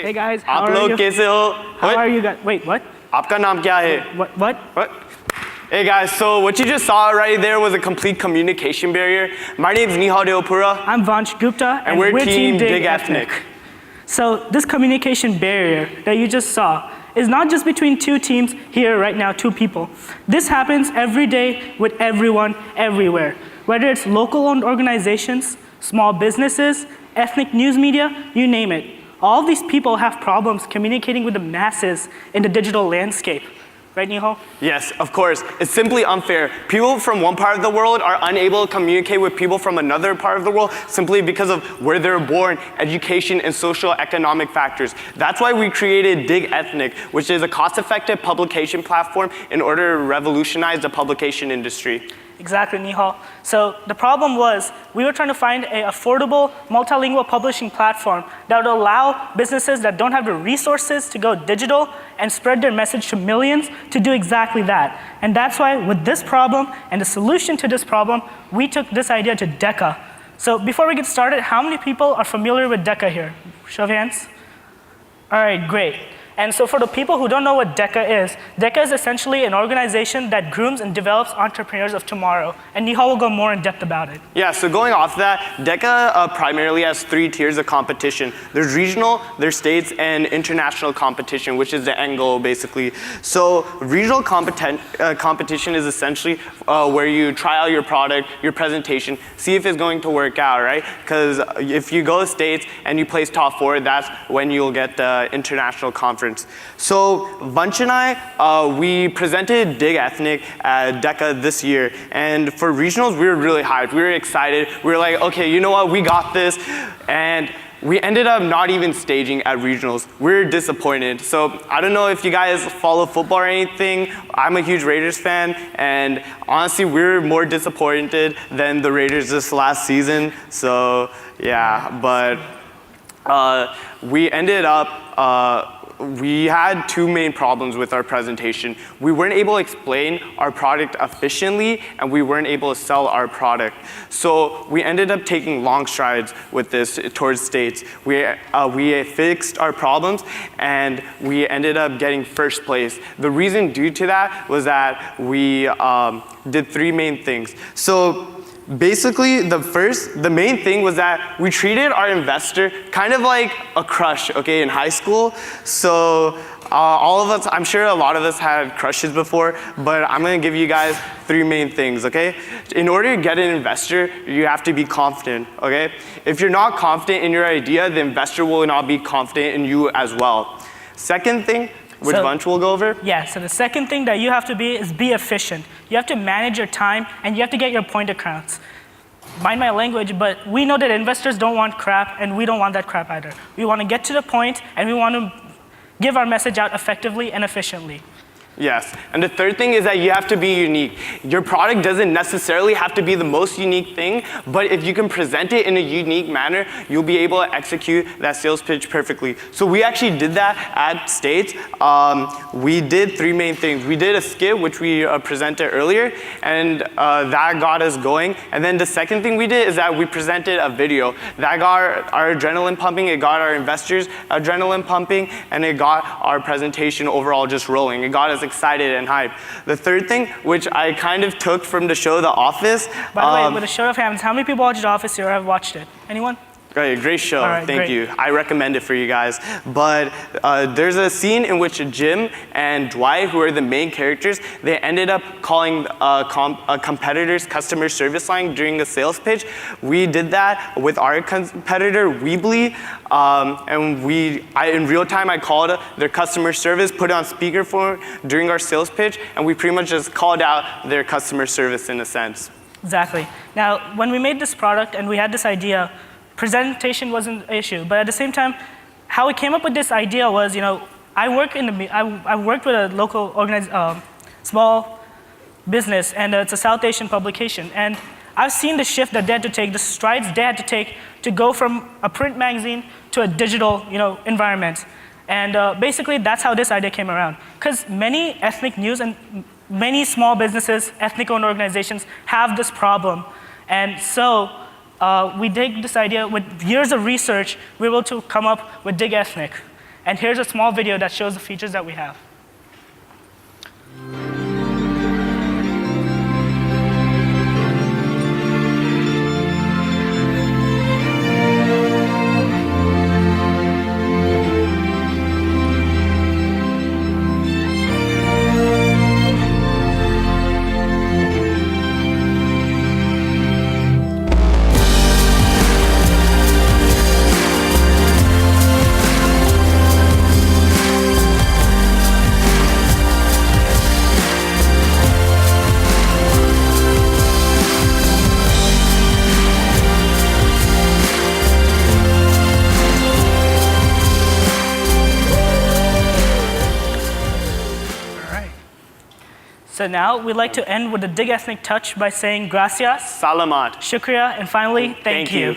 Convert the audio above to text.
Hey guys, how आप are लोग you? कैसे हो? How are you guys? Wait, what? आपका नाम क्या है? What? Hey guys, so what you just saw right there was a complete communication barrier. My name is Nihal Deopura. I'm Vansh Gupta, and we're Team DigEthnic. So this communication barrier that you just saw is not just between two teams here right now, two people. This happens every day with everyone, everywhere. Whether it's local-owned organizations, small businesses, ethnic news media, you name it. All these people have problems communicating with the masses in the digital landscape. Right, Nihal? Yes, of course. It's simply unfair. People from one part of the world are unable to communicate with people from another part of the world simply because of where they're born, education, and social economic factors. That's why we created DigEthnic, which is a cost-effective publication platform in order to revolutionize the publication industry. Exactly, Nihal. So the problem was we were trying to find an affordable multilingual publishing platform that would allow businesses that don't have the resources to go digital and spread their message to millions to do exactly that. And that's why with this problem and the solution to this problem, we took this idea to DECA. So before we get started, how many people are familiar with DECA here? Show of hands. All right, great. And so for the people who don't know what DECA is essentially an organization that grooms and develops entrepreneurs of tomorrow. And Nihal will go more in depth about it. Yeah, so going off that, DECA primarily has 3 tiers of competition. There's regional, there's states, and international competition, which is the end goal, basically. So regional competition is essentially where you try out your product, your presentation, see if it's going to work out, right? Because if you go to states and you place top 4, that's when you'll get the international conference. So Vansh and I, we presented DigEthnic at DECA this year, and for regionals, we were really hyped. We were excited. We were like, okay, you know what, we got this. And we ended up not even staging at regionals. We're disappointed. So I don't know if you guys follow football or anything. I'm a huge Raiders fan, and honestly, we're more disappointed than the Raiders this last season. So yeah, but we ended up, we had 2 main problems with our presentation. We weren't able to explain our product efficiently, and we weren't able to sell our product. So we ended up taking long strides with this towards states. We fixed our problems, and we ended up getting first place. The reason due to that was that we did 3 main things. So basically, the main thing was that we treated our investor kind of like a crush, okay, in high school. So all of us, I'm sure a lot of us had crushes before, but I'm gonna give you guys 3 main things, okay? In order to get an investor, you have to be confident, okay? If you're not confident in your idea, the investor will not be confident in you as well. Second thing, which Vansh will go over? Yeah, so the second thing that you have to be is be efficient. You have to manage your time, and you have to get your point across. Mind my language, but we know that investors don't want crap, and we don't want that crap either. We want to get to the point, and we want to give our message out effectively and efficiently. Yes, and the third thing is that you have to be unique. Your product doesn't necessarily have to be the most unique thing, but if you can present it in a unique manner, you'll be able to execute that sales pitch perfectly. So we actually did that at States. We did 3 main things. We did a skit, which we presented earlier, and that got us going. And then the second thing we did is that we presented a video. That got our adrenaline pumping, it got our investors adrenaline pumping, and it got our presentation overall just rolling. It got us excited and hyped. The third thing, which I kind of took from the show The Office. By the way, with a show of hands, how many people watched The Office here or have watched it? Anyone? Great show, right, thank you. I recommend it for you guys. But there's a scene in which Jim and Dwight, who are the main characters, they ended up calling a competitor's customer service line during a sales pitch. We did that with our competitor, Weebly, and in real time, I called their customer service, put it on speakerphone during our sales pitch, and we pretty much just called out their customer service in a sense. Exactly. Now, when we made this product and we had this idea, presentation wasn't an issue, but at the same time, how we came up with this idea was, I worked with a local small business, and it's a South Asian publication, and I've seen the shift that they had to take, the strides they had to take to go from a print magazine to a digital, environment, and basically that's how this idea came around. Because many ethnic news and many small businesses, ethnic-owned organizations have this problem, and so. We did this idea with years of research, we were able to come up with DigEthnic. And here's a small video that shows the features that we have. So now we'd like to end with the DigEthnic touch by saying gracias, Salamat. shukriya, and finally, thank you.